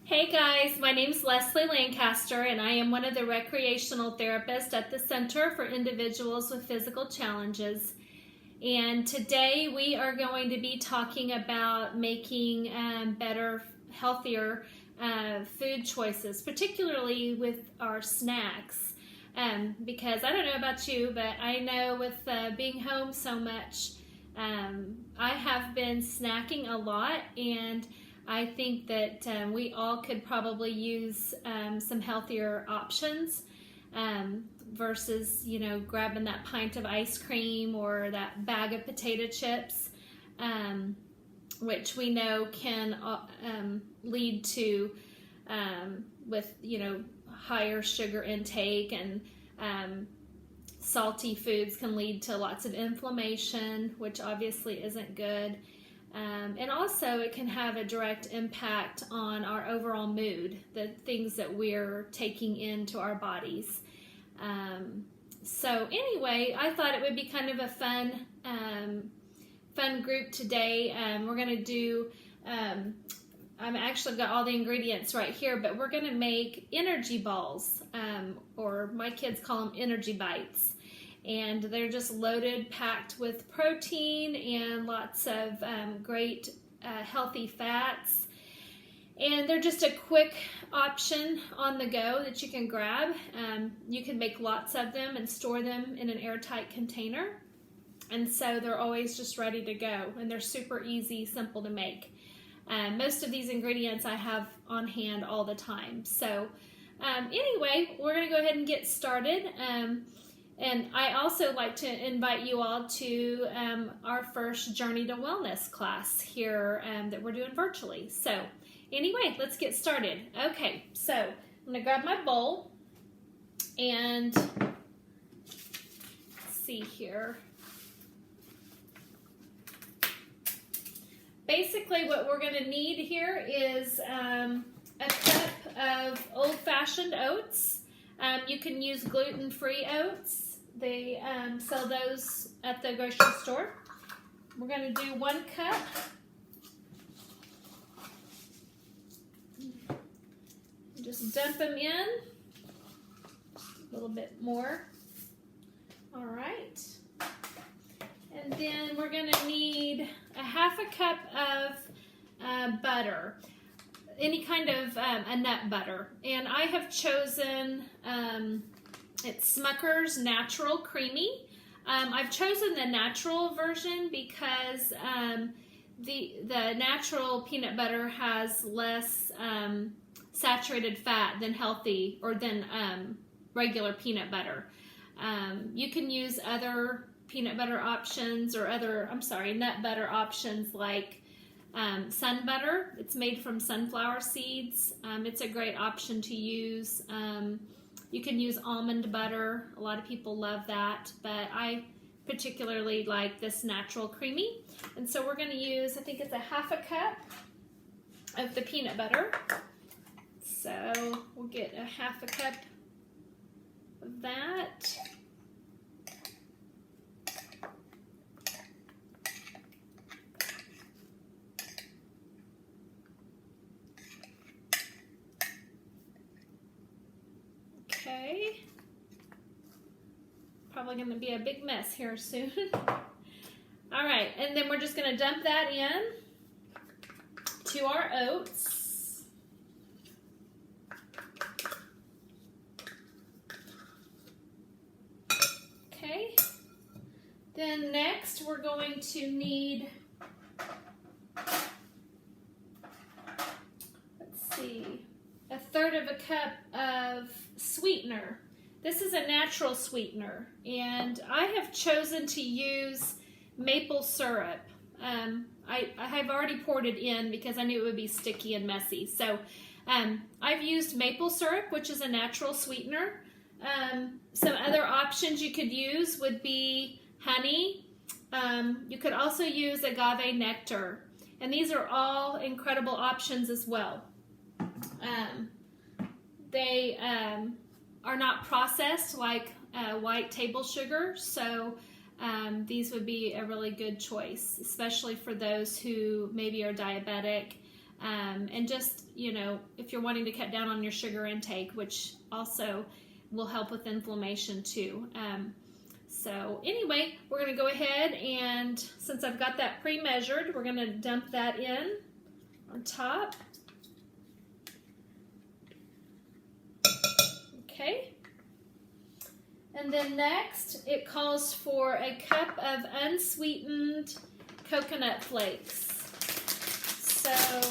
Hey guys, my name's Leslie Lancaster and I am one of the recreational therapists at the Center for Individuals with Physical Challenges. And today we are going to be talking about making better, healthier food choices, particularly with our snacks. Because I don't know about you, but I know with being home so much, I have been snacking a lot, and I think that we all could probably use some healthier options versus, grabbing that pint of ice cream or that bag of potato chips, which we know can lead to with, higher sugar intake, and salty foods can lead to lots of inflammation, which obviously isn't good. And also it can have a direct impact on our overall mood, the things that we're taking into our bodies. So anyway, I thought it would be kind of a fun group today. We're going to do, I've actually got all the ingredients right here, but we're going to make energy balls, or my kids call them energy bites. And they're just loaded, packed with protein and lots of great healthy fats. And they're just a quick option on the go that you can grab. You can make lots of them and store them in an airtight container. And so they're always just ready to go. And they're super easy, simple to make. Most of these ingredients I have on hand all the time. So anyway, we're going to go ahead and get started. And I also like to invite you all to our first Journey to Wellness class here that we're doing virtually. So anyway, let's get started. Okay, so I'm going to grab my bowl and let's see here. Basically what we're going to need here is a cup of old-fashioned oats. You can use gluten-free oats. They sell those at the grocery store. We're going to do 1 cup. Just dump them in. A little bit more. All right. And then we're going to need a 1/2 cup of butter. Any kind of a nut butter. And I have chosen... it's Smucker's Natural Creamy. I've chosen the natural version because the natural peanut butter has less saturated fat than healthy or than regular peanut butter. You can use other peanut butter options or nut butter options like sun butter. It's made from sunflower seeds. It's a great option to use. You can use almond butter. A lot of people love that, but I particularly like this natural creamy. And so we're going to use, I think it's a 1/2 cup of the peanut butter. So we'll get a 1/2 cup of that. Okay, probably going to be a big mess here soon. All right, and then we're just going to dump that in to our oats. Okay, then next we're going to need, let's see, 1/3 cup of sweetener. This is a natural sweetener, and I have chosen to use maple syrup. I have already poured it in because I knew it would be sticky and messy. So I've used maple syrup, which is a natural sweetener. Some other options you could use would be honey. You could also use agave nectar, and these are all incredible options as well. They are not processed like white table sugar, so these would be a really good choice, especially for those who maybe are diabetic And just, you know, if you're wanting to cut down on your sugar intake, which also will help with inflammation too. So anyway, we're going to go ahead and, since I've got that pre-measured, we're going to dump that in on top. Okay. And then next, it calls for a cup of unsweetened coconut flakes. So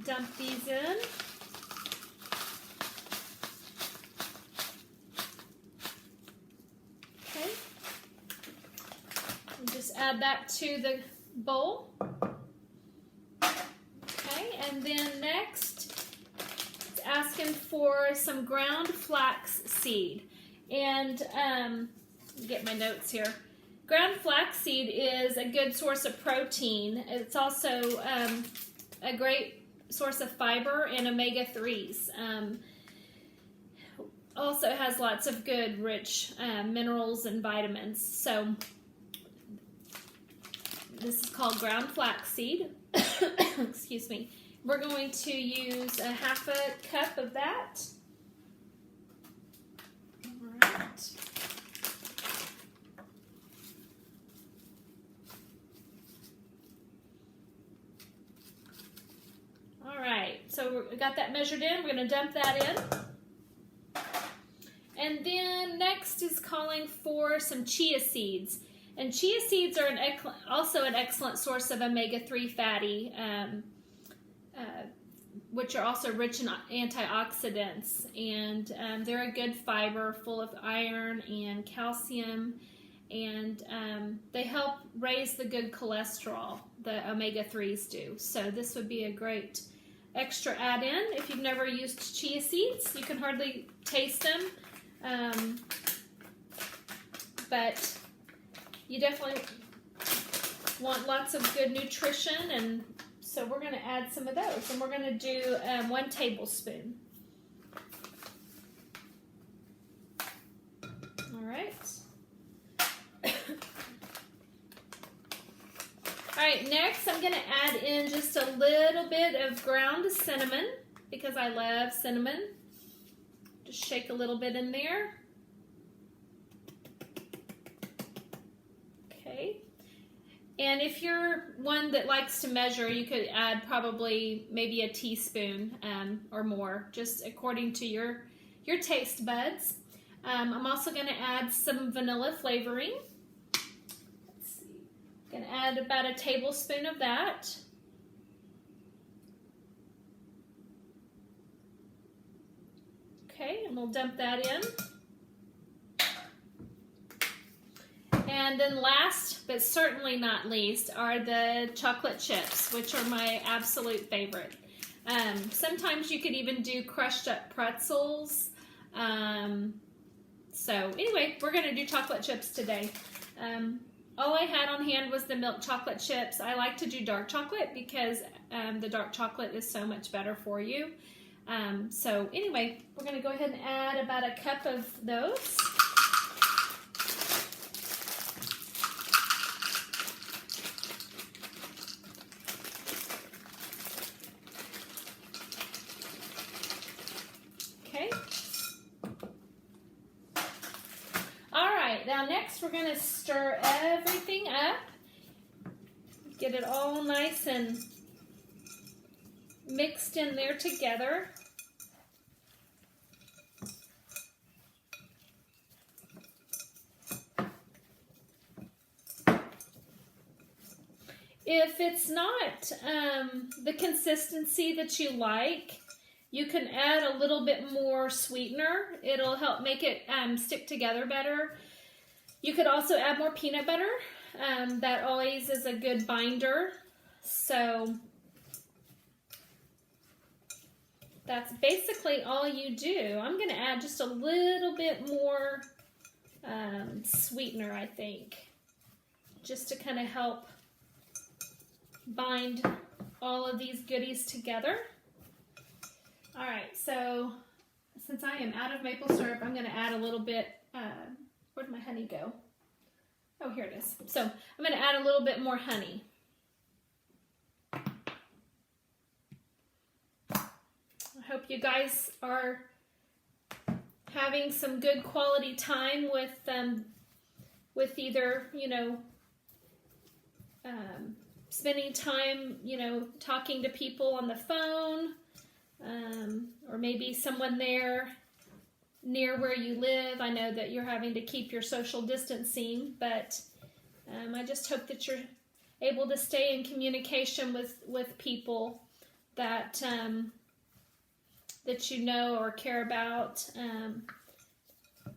dump these in. Okay. And just add that to the bowl. Okay, and then next, it's asking for some ground flax seed. And get my notes here. Ground flaxseed is a good source of protein. It's also a great source of fiber and omega-3s. Also has lots of good, rich minerals and vitamins. So this is called ground flaxseed. Excuse me. We're going to use a half a cup of that. All right. So we got that measured in. We're going to dump that in. And then next is calling for some chia seeds. And chia seeds are also an excellent source of omega-3 fatty, which are also rich in antioxidants. And they're a good fiber full of iron and calcium. And they help raise the good cholesterol, the omega-3s do. So this would be a great extra add-in. If you've never used chia seeds, you can hardly taste them, but you definitely want lots of good nutrition, and so we're going to add some of those, and we're going to do 1 tablespoon. All right. All right, next I'm going to add in just a little bit of ground cinnamon because I love cinnamon. Just shake a little bit in there. Okay. And if you're one that likes to measure, you could add probably maybe a teaspoon or more, just according to your taste buds. I'm also going to add some vanilla flavoring. Going to add about a tablespoon of that. Okay, and we'll dump that in. And then last, but certainly not least, are the chocolate chips, which are my absolute favorite. Sometimes you could even do crushed up pretzels. So anyway, we're going to do chocolate chips today. All I had on hand was the milk chocolate chips. I like to do dark chocolate because the dark chocolate is so much better for you. So anyway, we're going to go ahead and add about a cup of those. Okay. Now next we're going to stir everything up, get it all nice and mixed in there together. If it's not the consistency that you like, you can add a little bit more sweetener. It'll help make it stick together better. You could also add more peanut butter. That always is a good binder. So that's basically all you do. I'm going to add just a little bit more sweetener, I think, just to kind of help bind all of these goodies together. All right, so since I am out of maple syrup, I'm going to add a little bit. Where'd my honey go? Oh, here it is. So I'm going to add a little bit more honey. hope you guys are having some good quality time with either, spending time, talking to people on the phone, or maybe someone there near where you live. I know that you're having to keep your social distancing, but I just hope that you're able to stay in communication with people that that you know or care about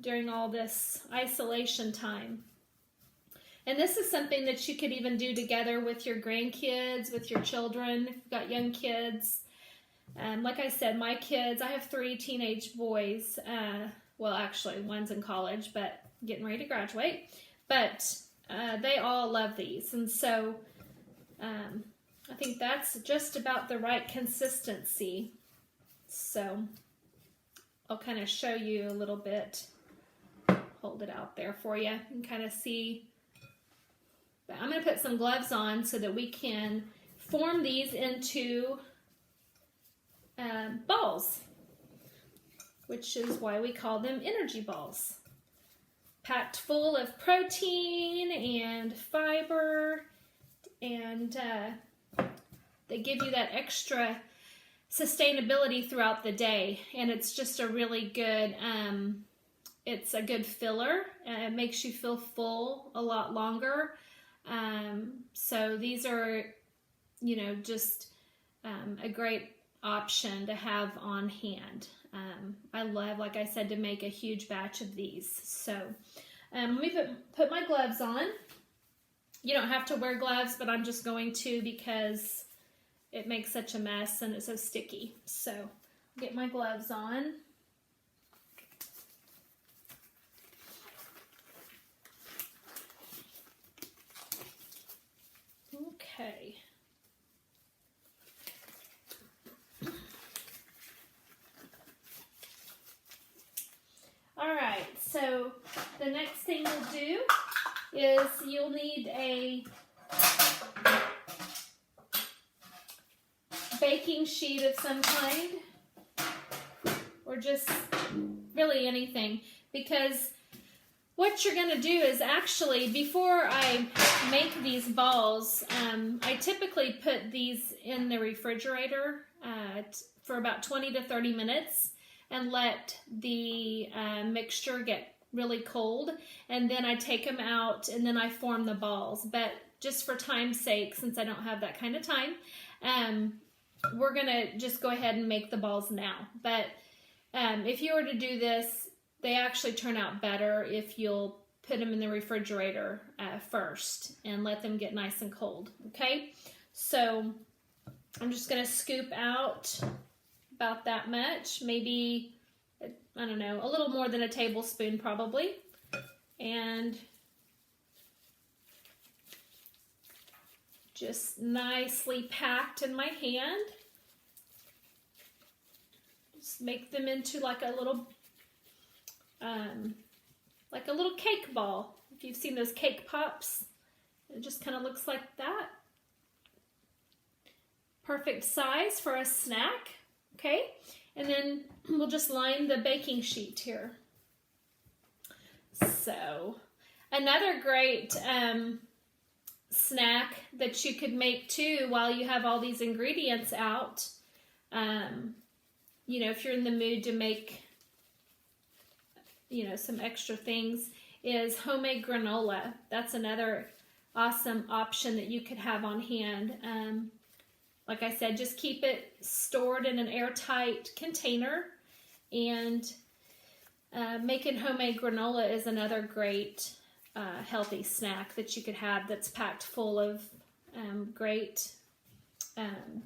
during all this isolation time. And this is something that you could even do together with your grandkids, with your children, if you've got young kids. Like I said, my kids, I have 3 teenage boys. Well, actually, one's in college, but getting ready to graduate. But they all love these. And so I think that's just about the right consistency. So I'll kind of show you a little bit. Hold it out there for you and kind of see. But I'm going to put some gloves on so that we can form these into balls, which is why we call them energy balls. Packed full of protein and fiber, and they give you that extra sustainability throughout the day, and it's just a really good it's a good filler. It makes you feel full a lot longer. So these are, just a great option to have on hand. I love, like I said, to make a huge batch of these. So let me put my gloves on. You don't have to wear gloves, but I'm just going to because it makes such a mess and it's so sticky. So I'll get my gloves on. Okay. All right, so the next thing you'll do is you'll need a baking sheet of some kind, or just really anything, because what you're going to do is actually, before I make these balls, I typically put these in the refrigerator for about 20 to 30 minutes and let the mixture get really cold, and then I take them out and then I form the balls. But just for time's sake, since I don't have that kind of time, we're going to just go ahead and make the balls now. But if you were to do this, they actually turn out better if you'll put them in the refrigerator first and let them get nice and cold, okay? So I'm just going to scoop out about that much, maybe, I don't know, a little more than a tablespoon probably, and just nicely packed in my hand. Just make them into like a little cake ball. If you've seen those cake pops, it just kind of looks like that. Perfect size for a snack, okay? And then we'll just line the baking sheet here. So another great snack that you could make too while you have all these ingredients out, if you're in the mood to make some extra things, is homemade granola. That's another awesome option that you could have on hand. Like I said, just keep it stored in an airtight container, and making homemade granola is another great healthy snack that you could have that's packed full of great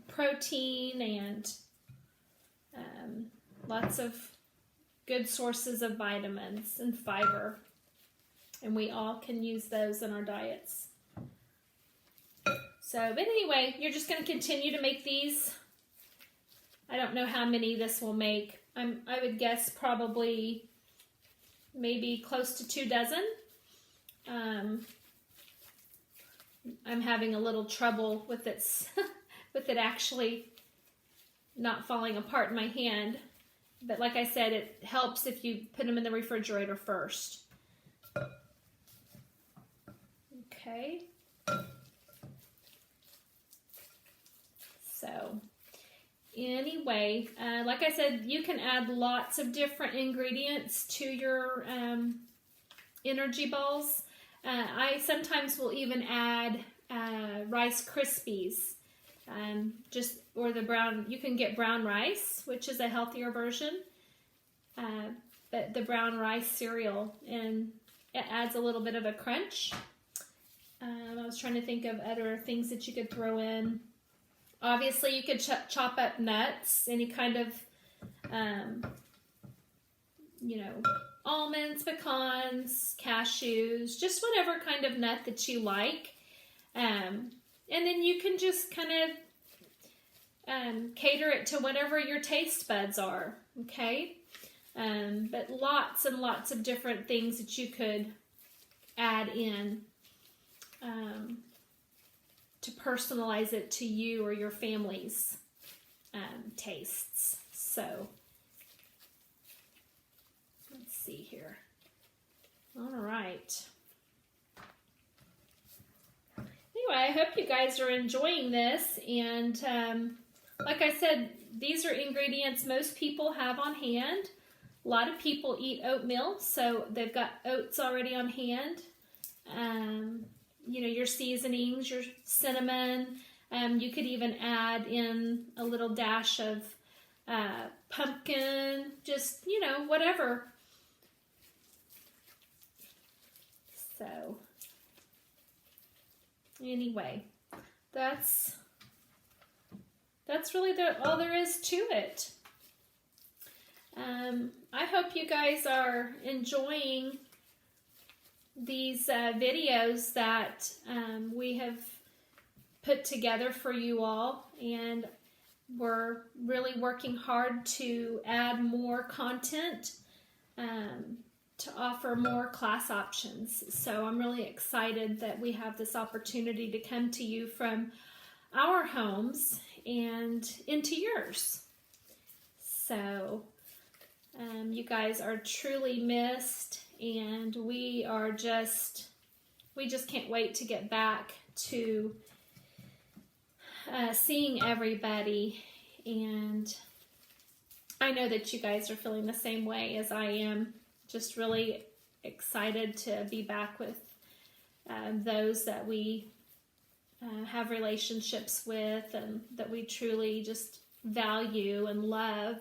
protein and lots of good sources of vitamins and fiber, and we all can use those in our diets. So, but anyway, you're just going to continue to make these. I don't know how many this will make. I would guess probably maybe close to 2 dozen. I'm having a little trouble with it, with it actually not falling apart in my hand. But like I said, it helps if you put them in the refrigerator first. Okay. So anyway, like I said, you can add lots of different ingredients to your energy balls. I sometimes will even add Rice Krispies. Or the brown, you can get brown rice, which is a healthier version, but the brown rice cereal, and it adds a little bit of a crunch. I was trying to think of other things that you could throw in. Obviously, you could chop up nuts, any kind of, almonds, pecans, cashews, just whatever kind of nut that you like. And then you can just kind of cater it to whatever your taste buds are, okay? But lots and lots of different things that you could add in to personalize it to you or your family's tastes. So, let's see here. All right. Anyway, I hope you guys are enjoying this, and like I said, these are ingredients most people have on hand. A lot of people eat oatmeal, so they've got oats already on hand. Your seasonings, your cinnamon. You could even add in a little dash of pumpkin, just, whatever. So, anyway, that's really all there is to it. I hope you guys are enjoying these videos that we have put together for you all, and we're really working hard to add more content to offer more class options. So I'm really excited that we have this opportunity to come to you from our homes and into yours. So you guys are truly missed, and we just can't wait to get back to seeing everybody. And I know that you guys are feeling the same way as I am. Just really excited to be back with those that we have relationships with, and that we truly just value and love.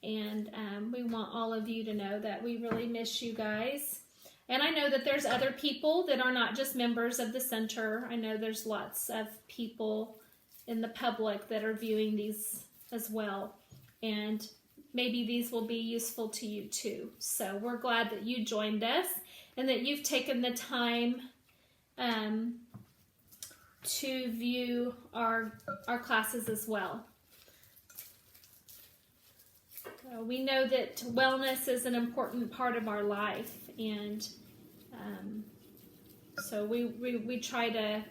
And we want all of you to know that we really miss you guys. And I know that there's other people that are not just members of the center. I know there's lots of people in the public that are viewing these as well. And maybe these will be useful to you too. So we're glad that you joined us and that you've taken the time to view our classes as well. We know that wellness is an important part of our life, and so we try to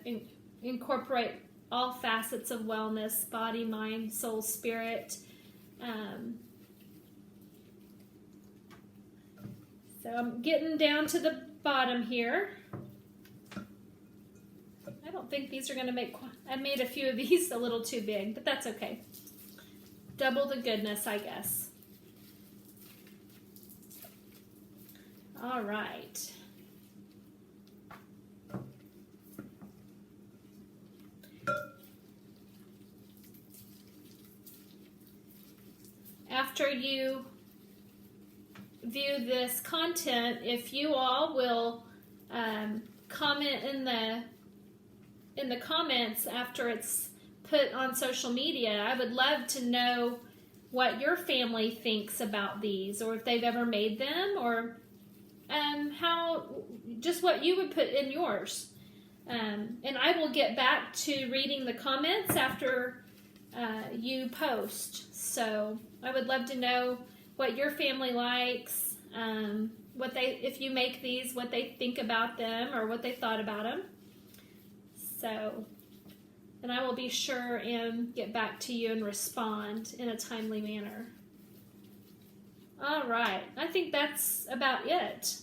incorporate all facets of wellness: body, mind, soul, spirit. So I'm getting down to the bottom here. I don't think these are going to make, I made a few of these a little too big, but that's okay. Double the goodness, I guess. All right. After you view this content, if you all will comment in the comments after it's put on social media, I would love to know what your family thinks about these, or if they've ever made them, or just what you would put in yours. And I will get back to reading the comments after you post. So I would love to know what your family likes, if you make these, what they think about them, or what they thought about them. So and I will be sure and get back to you and respond in a timely manner. All right, I think that's about it.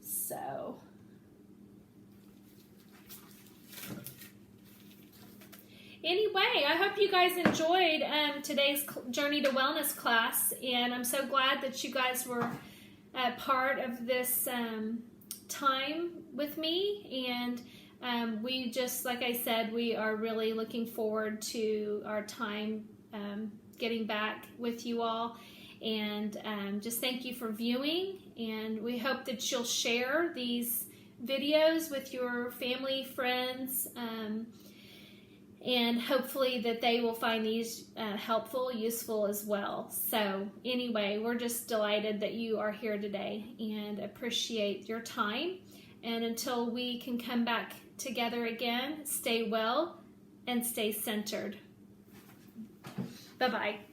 So, anyway, I hope you guys enjoyed today's Journey to Wellness class, and I'm so glad that you guys were part of this time with me, and we just, like I said, we are really looking forward to our time getting back with you all, and just thank you for viewing, and we hope that you'll share these videos with your family, friends, and hopefully that they will find these helpful, useful as well. So anyway, we're just delighted that you are here today and appreciate your time. And until we can come back together again, stay well and stay centered. Bye-bye.